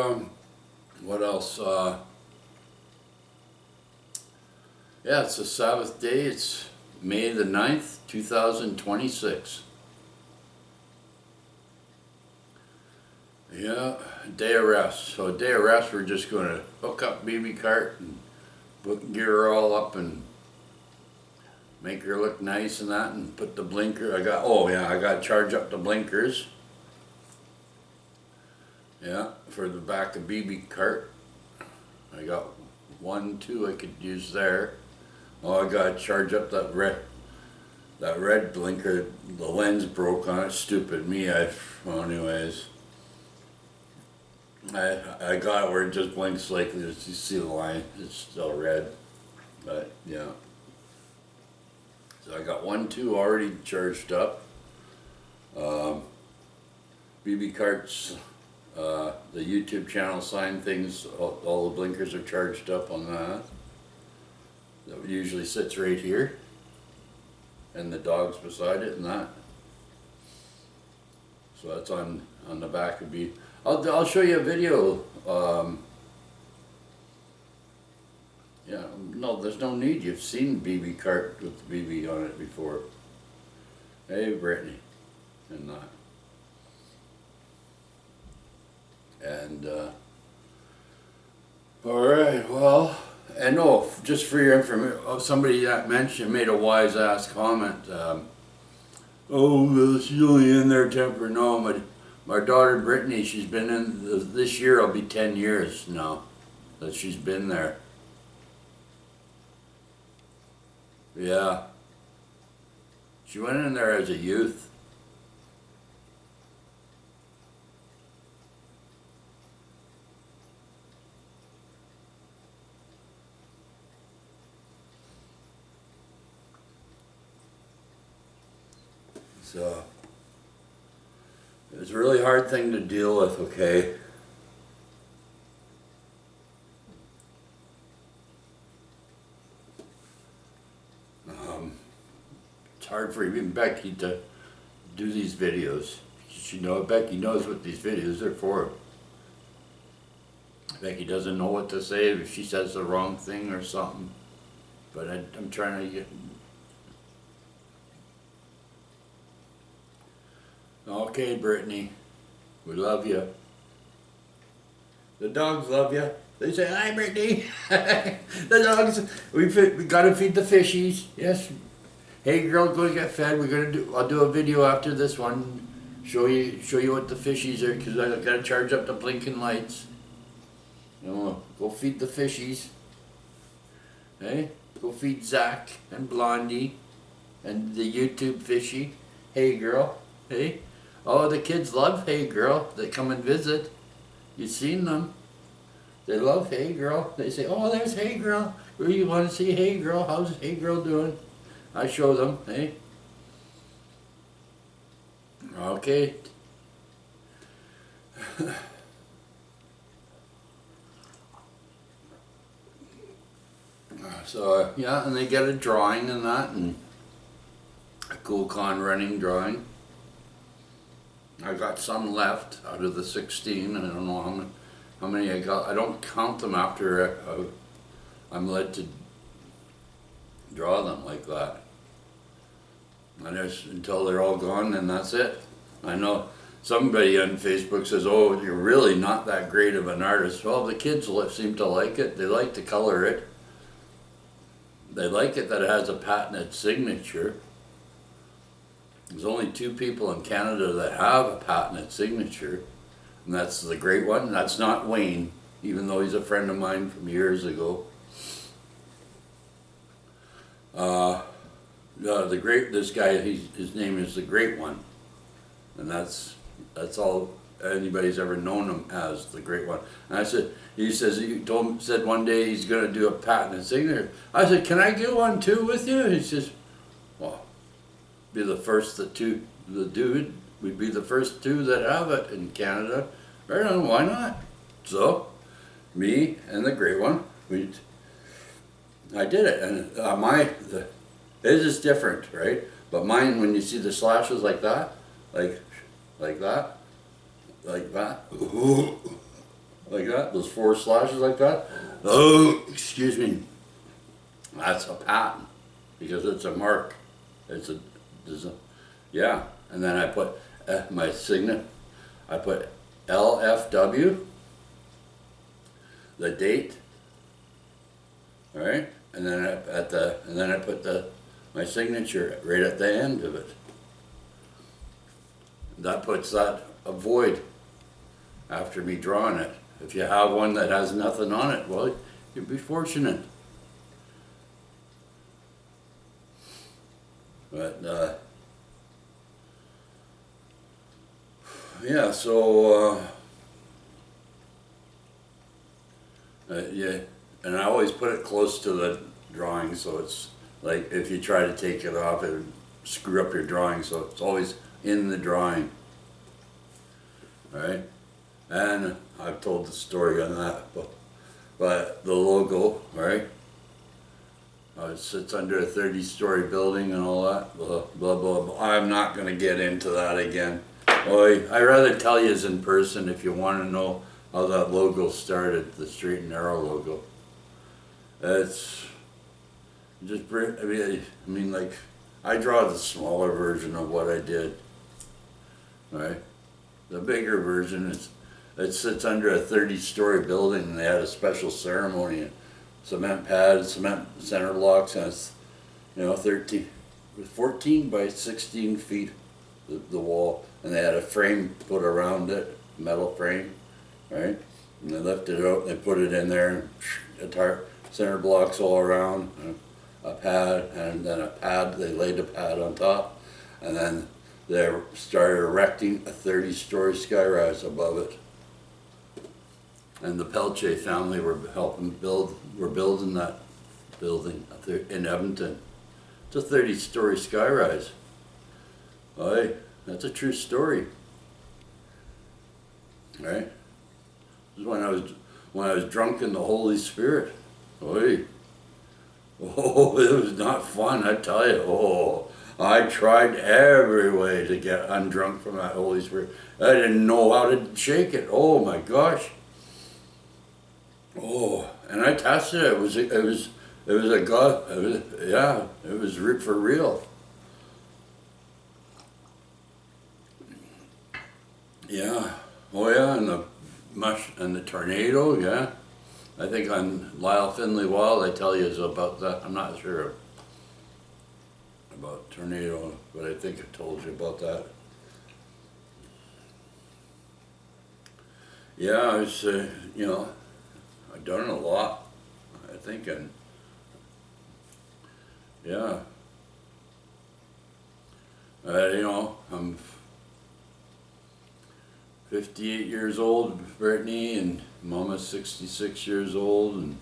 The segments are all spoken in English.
What else? Yeah, it's a Sabathday. It's May the 9th, 2026. Yeah, day of rest. So day of rest, we're just going to hook up baby cart and gear her all up and make her look nice and that, and put the blinker. I got to charge up the blinkers. Yeah, for the back of BB cart. I got 1, 2 I could use there. Oh, I got to charge up that red blinker. The lens broke on it. Stupid me. Anyways, I got it where it just blinks like this. You see the line? It's still red, but yeah. So I got 1, 2 already charged up. BB carts. The YouTube channel sign things, all the blinkers are charged up on that. That usually sits right here, and the dog's beside it and that. So that's on the back of B. I'll show you a video. Yeah, no, there's no need. You've seen BB cart with the BB on it before. Hey, Brittany, and that. And all right, well, and just for your information, somebody that made a wise ass comment. She's only in there temporary. No, my daughter Brittany, she's been in this year. It'll be 10 years now that she's been there. Yeah, she went in there as a youth. So it's a really hard thing to deal with, okay? It's hard for even Becky to do these videos. Becky knows what these videos are for. Becky doesn't know what to say if she says the wrong thing or something. But I'm trying to get... Okay, Brittany, we love you. The dogs love you. They say, hi, Brittany. The dogs, we gotta feed the fishies. Yes. Hey, girl, go get fed. I'll do a video after this one. Show you what the fishies are, because I gotta charge up the blinking lights. Go feed the fishies. Hey, go feed Zach and Blondie and the YouTube fishy. Hey, girl. Hey. Oh, the kids love Hey Girl. They come and visit. You've seen them. They love Hey Girl. They say, oh, there's Hey Girl. Where you want to see Hey Girl? How's Hey Girl doing? I show them, hey. Okay. So, yeah, and they get a drawing and that, and a cool con running drawing. I got some left out of the 16, and I don't know how many I got. I don't count them after I'm led to draw them like that. And until they're all gone, then that's it. I know somebody on Facebook says, oh, you're really not that great of an artist. Well, the kids seem to like it. They like to color it. They like it that it has a patented signature. There's only 2 people in Canada that have a patented signature, and that's the Great One. That's not Wayne, even though he's a friend of mine from years ago. This guy, his name is the Great One, and that's all anybody's ever known him as, the Great One. And he said one day he's going to do a patented signature. I said, can I do one too with you? He says, well, be the first we'd be the first 2 that have it in Canada. Right on, why not? So, me and the Great One, I did it, and his is different, right? But mine, when you see the slashes like that, like that, like that, those 4 slashes like that. Oh, excuse me. That's a patent because it's a mark. There's a, yeah. And then I put my signet. I put LFW, the date. All right, and then I put my signature right at the end of it. That puts that a void after me drawing it. If you have one that has nothing on it, well, you'd be fortunate. But yeah, so yeah, and I always put it close to the drawing, so it's like if you try to take it off, it would screw up your drawing. So it's always in the drawing. All right, and I've told the story on that, but the logo, right? It sits under a 30-story building and all that, blah, blah, blah, blah. I'm not going to get into that again. Boy, I'd rather tell you in person if you want to know how that logo started, the straight and narrow logo. It's just, I mean, like, I draw the smaller version of what I did, right? The bigger version it sits under a 30-story building, and they had a special ceremony. Cement pads, cement center blocks, and it's, 14 by 16 feet, the wall, and they had a frame put around it, metal frame, right? And they lifted it out, and they put it in there, and center blocks all around, and a pad, and then a pad, they laid a pad on top, and then they started erecting a 30-story skyrise above it. And the Pelche family were helping building that building in Edmonton. It's a 30-story skyrise. Aye, that's a true story. Right? This is when I was drunk in the Holy Spirit. Aye. Oh, it was not fun, I tell you. Oh, I tried every way to get undrunk from that Holy Spirit. I didn't know how to shake it. Oh my gosh. Oh, and I tested it. It was a God. It was for real. Yeah. Oh yeah, and the tornado. Yeah. I think on Lyle Finley Wild, I tell you is about that. I'm not sure about tornado, but I think I told you about that. Yeah, I was, I've done a lot, I think, and yeah. I'm 58 years old, Brittany, and Mama's 66 years old, and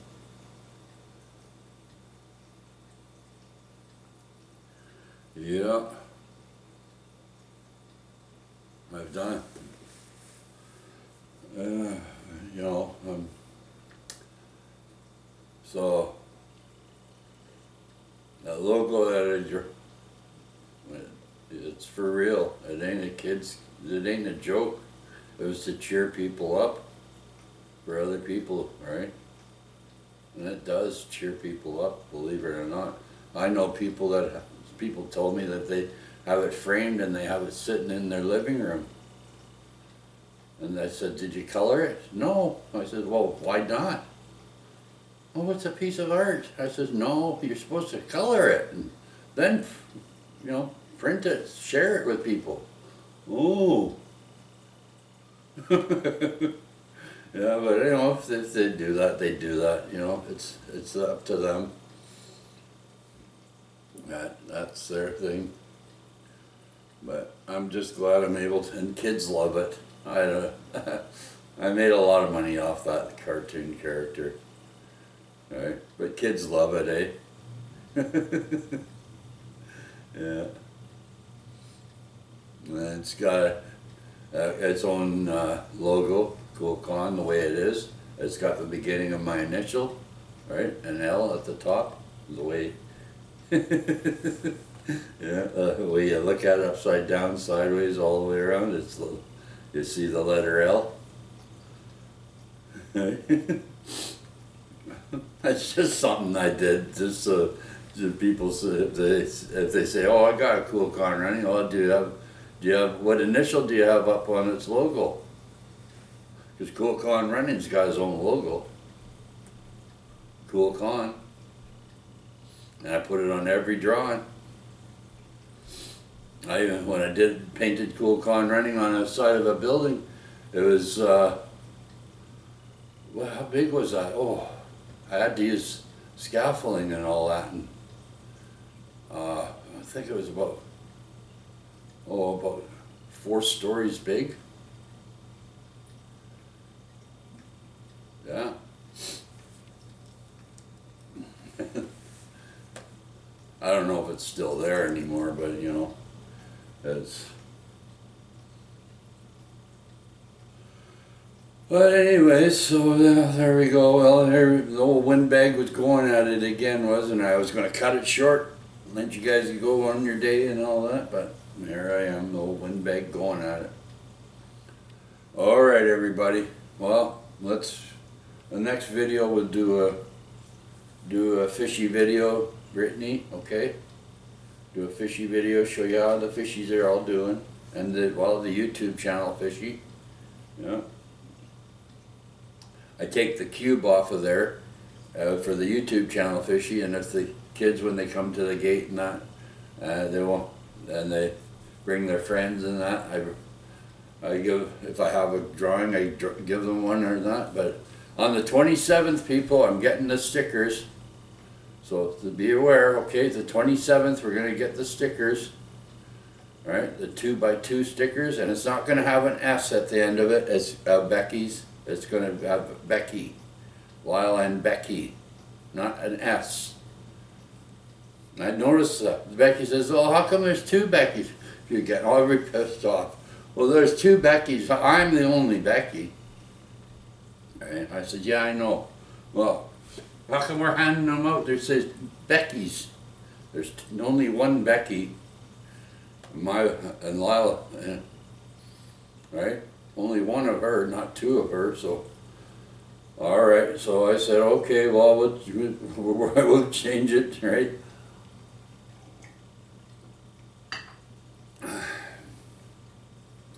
yeah, I've done it. So that logo that I drew, it's for real. It ain't a joke. It was to cheer people up for other people, right? And it does cheer people up, believe it or not. I know people told me that they have it framed and they have it sitting in their living room. And I said, did you color it? No. I said, well, why not? Oh, it's a piece of art. I said, no, you're supposed to color it and then, print it, share it with people. Ooh. Yeah, but if they do that, they do that. It's up to them. That's their thing. But I'm just glad I'm able to, and kids love it. I made a lot of money off that cartoon character. Right? But kids love it, eh? Yeah. And it's got its own logo, Cool-Con, the way it is. It's got the beginning of my initial, right? An L at the top, the way, yeah, the way you look at it upside down, sideways, all the way around, you see the letter L. That's just something I did, just so people say, if they say, "Oh, I got a cool con running," oh, do you have what initial do you have up on its logo? Because Cool Con Running's got his own logo, Cool Con, and I put it on every drawing. I even when I painted Cool Con Running on the side of a building, it was well, how big was that? Oh, I had to use scaffolding and all that, and I think it was about 4 stories big. Yeah. I don't know if it's still there anymore, but you know, it's. But anyway, so there we go. Well, here the old windbag was going at it again, wasn't I? I was going to cut it short, let you guys go on your day and all that, but here I am, the old windbag going at it. All right, everybody. Well, the next video we'll do a fishy video, Brittany. Okay. Do a fishy video, show you how the fishies are all doing, and the YouTube channel fishy. Yeah. I take the cube off of there for the YouTube channel fishy, and if the kids, when they come to the gate and that, they won't, and they bring their friends and that, I give, if I have a drawing, I give them one or not. But on the 27th, people, I'm getting the stickers. So to be aware, okay, the 27th, we're going to get the stickers. Right, the 2x2 stickers, and it's not going to have an S at the end of it as Becky's. It's going to have Becky, Lyle and Becky, not an S. I noticed that. Becky says, "Oh, how come there's 2 Beckys?" You get all pissed off. Well, there's 2 Beckys. I'm the only Becky. And I said, "Yeah, I know." Well, how come we're handing them out? There says Becky's. There's only one Becky. And Lila, right? Only one of her, not 2 of her. So, all right. So I said, okay, well, we'll change it, right?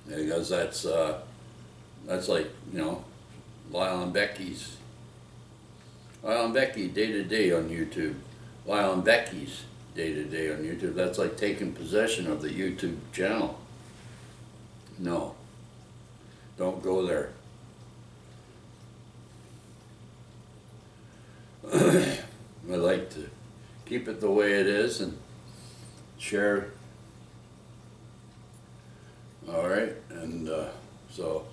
Because that's like, you know, Lyle and Becky's. Lyle and Becky day to day on YouTube. Lyle and Becky's day to day on YouTube. That's like taking possession of the YouTube channel. No. Don't go there. I like to keep it the way it is and share. All right, and so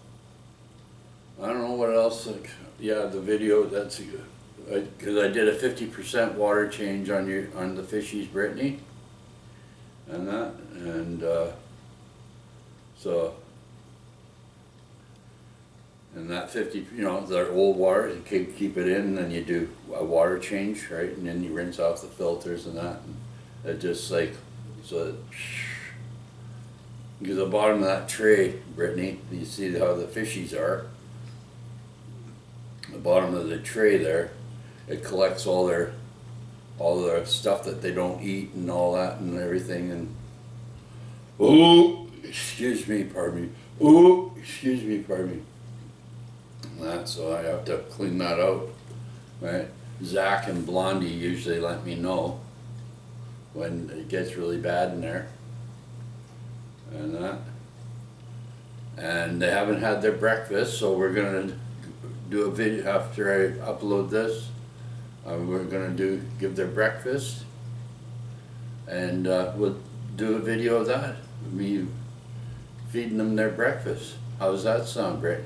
I don't know what else. Yeah, the video. That's because I did a 50% water change on the fishies, Brittany, and that, and so. And that 50, you know, their old water, you keep it in, and then you do a water change, right? And then you rinse off the filters and that. And it just like, so, because the bottom of that tray, Brittany, you see how the fishies are. The bottom of the tray there, it collects all the stuff that they don't eat and all that and everything. And, oh, excuse me, pardon me. Oh, excuse me, pardon me. That, so I have to clean that out, right? Zach and Blondie usually let me know when it gets really bad in there, and that. And they haven't had their breakfast, so we're gonna do a video after I upload this. We're gonna give their breakfast, and we'll do a video of that. Me feeding them their breakfast. How does that sound, Brett?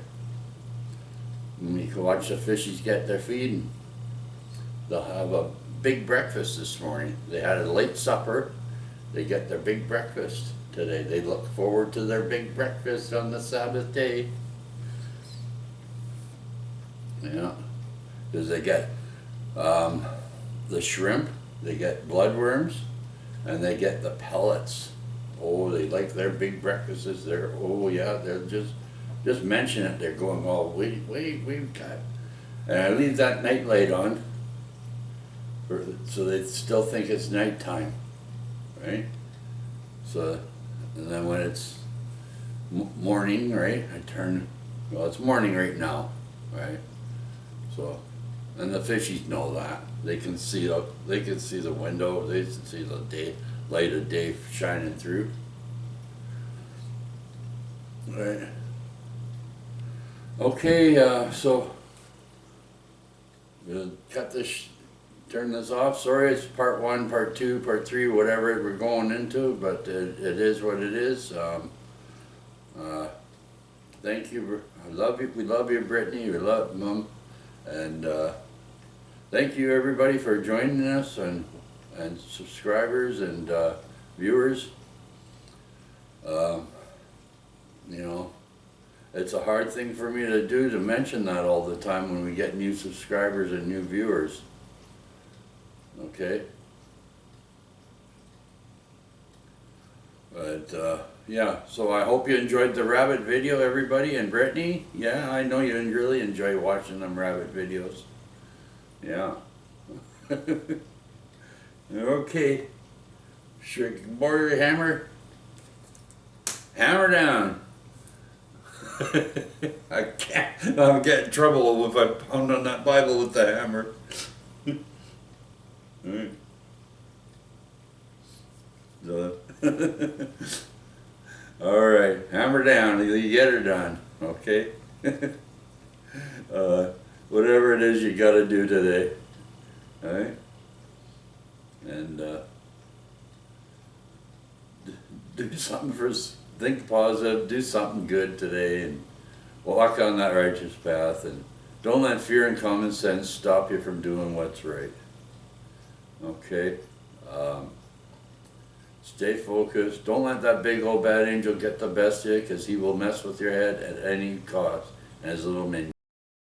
And you can watch the fishies get their feeding. They'll have a big breakfast this morning. They had a late supper. They get their big breakfast today. They look forward to their big breakfast on the Sabbath day. Yeah, because they get the shrimp, they get bloodworms, and they get the pellets. Oh, they like their big breakfasts there. Oh yeah, they're just mention it. They're going, oh, we've got And I leave that night light on so they still think it's nighttime, right? So, and then when it's morning, right, I turn, well, it's morning right now, right? So, and the fishies know that. They can see the window, they can see the light of day shining through. Right. Okay, so we'll turn this off. Sorry, it's part 1, part 2, part 3, whatever we're going into, but it is what it is. Thank you. I love you. We love you, Brittany. We love Mom, and thank you everybody for joining us and subscribers and viewers. You know, it's a hard thing for me to do, to mention that all the time when we get new subscribers and new viewers. Okay? But yeah, so I hope you enjoyed the rabbit video, everybody. And Brittany, yeah, I know you really enjoy watching them rabbit videos. Yeah. Okay. Sure, borrow your hammer. Hammer down. I can't. I'll get in trouble if I pound on that Bible with the hammer. All right, hammer down. You get her done. Okay. Whatever it is you got to do today. All right. And do something for. Think positive, do something good today, and walk on that righteous path, and don't let fear and common sense stop you from doing what's right. Okay? Stay focused. Don't let that big old bad angel get the best of you, because he will mess with your head at any cost, and his little minions.